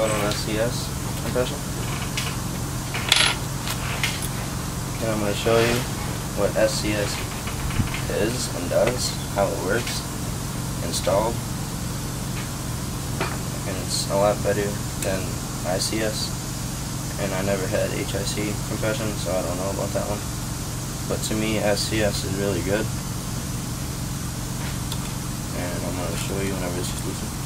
called an SCS compression. And I'm going to show you what SCS is and does, how it works, installed, and it's a lot better than ICS. And I never had HIC compression, so I don't know about that one. But to me, SCS is really good. And I'm going to show you whenever this is loosened.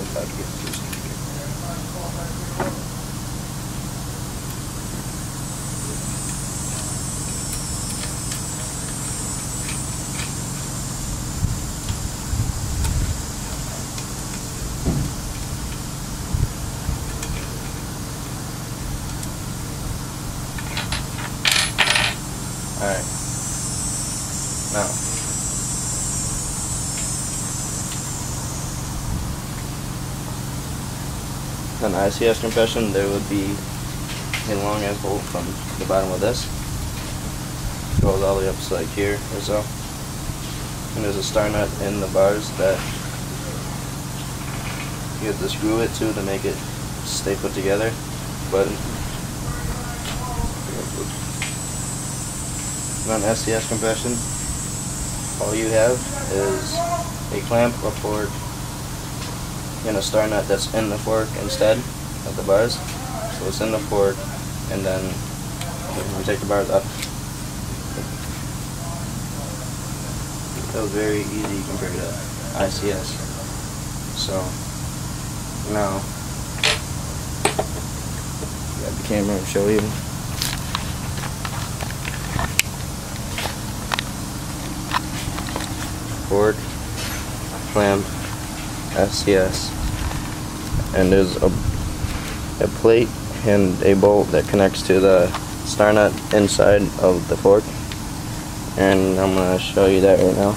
If I could get through some. Alright. Now. On ICS compression, there would be a long ass bolt from the bottom of this. Goes all the way up to like here or so. And there's a star nut in the bars that you have to screw it to make it stay put together. But on SCS compression, all you have is a clamp, a fork, and a star nut that's in the fork instead of the bars. So it's in the fork, and then we take the bars up. That was very easy compared to ICS. So now, grab the camera and show you. Fork, clamp, SCS, and there's a plate and a bolt that connects to the star nut inside of the fork, and I'm going to show you that right now.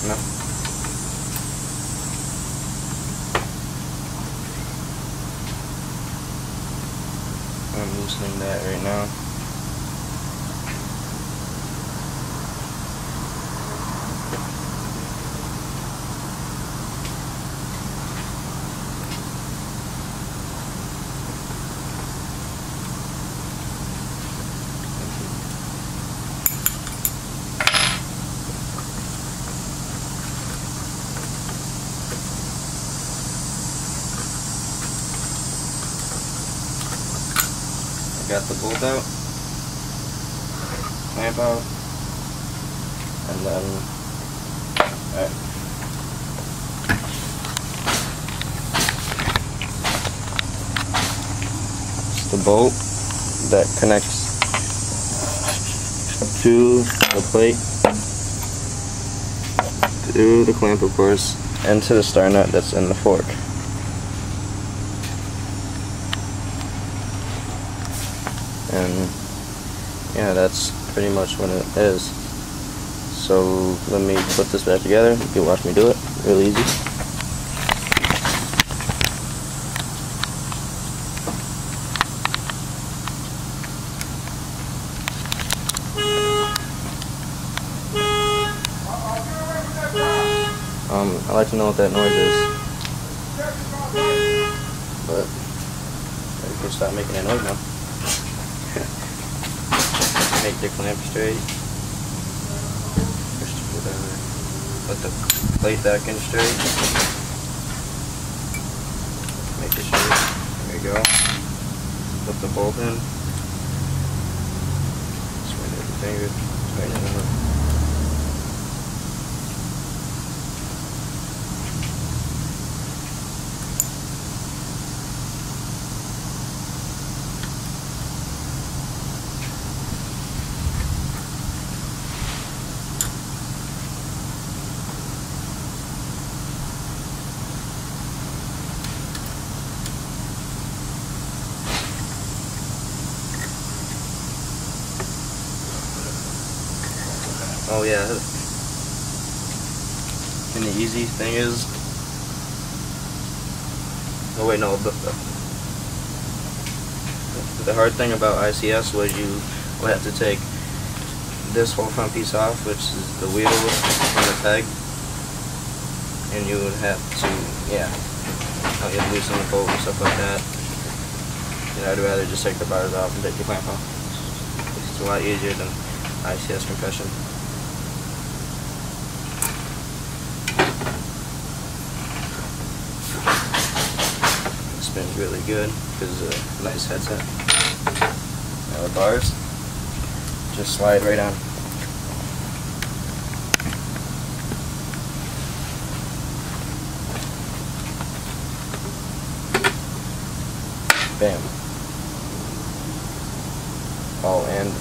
No. I'm loosening that right now. Got the bolt out, clamp out, and then it's the bolt that connects to the plate, to the clamp of course, and to the star nut that's in the fork. And yeah, that's pretty much what it is. So let me put this back together. You can watch me do it. Really easy. I like to know what that noise is. But you can stop making that noise now. Make the clamp straight. Put the plate back in straight. Make it straight. There you go. Put the bolt in. Swing it with the finger. right in the middle. Oh yeah, and the easy thing is, oh wait, no, the hard thing about ICS was you would have to take this whole front piece off, which is the wheel and the peg, and you would have to, yeah, you have to loosen the bolt and stuff like that. And I'd rather just take the bars off and take the clamp off. It's a lot easier than ICS compression. Spins really good because it's a nice headset. Now the bars just slide right on. Bam. Oh, and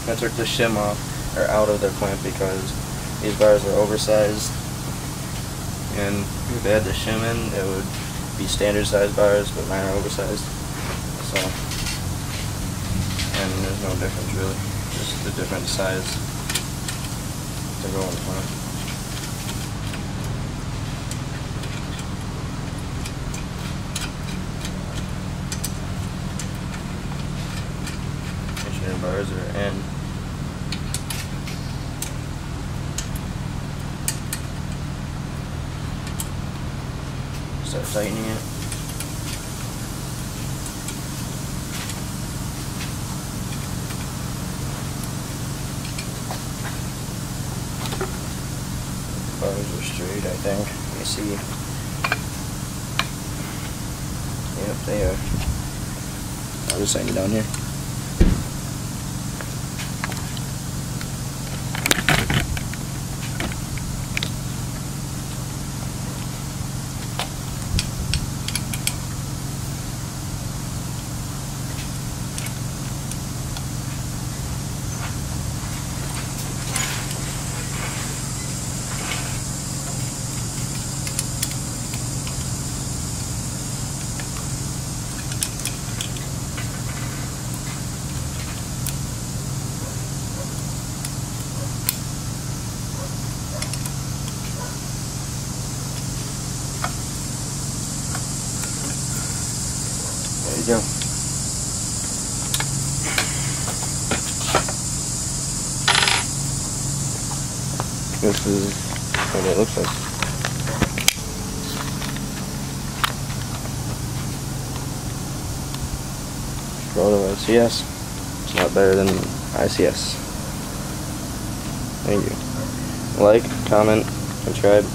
I took the shim off, or out of the clamp, because these bars are oversized, and if they had the shim in, it would be standard size bars, but mine are oversized. So, and there's no difference really, just the different size to go in the clamp. Make sure your bars are in. Start tightening it. Bars are straight, I think. Let me see. Yep, they are. I'll just tighten it down here. There you go. This is what it looks like. Proto SCS. It's a lot better than ICS. Thank you. Like, comment, subscribe.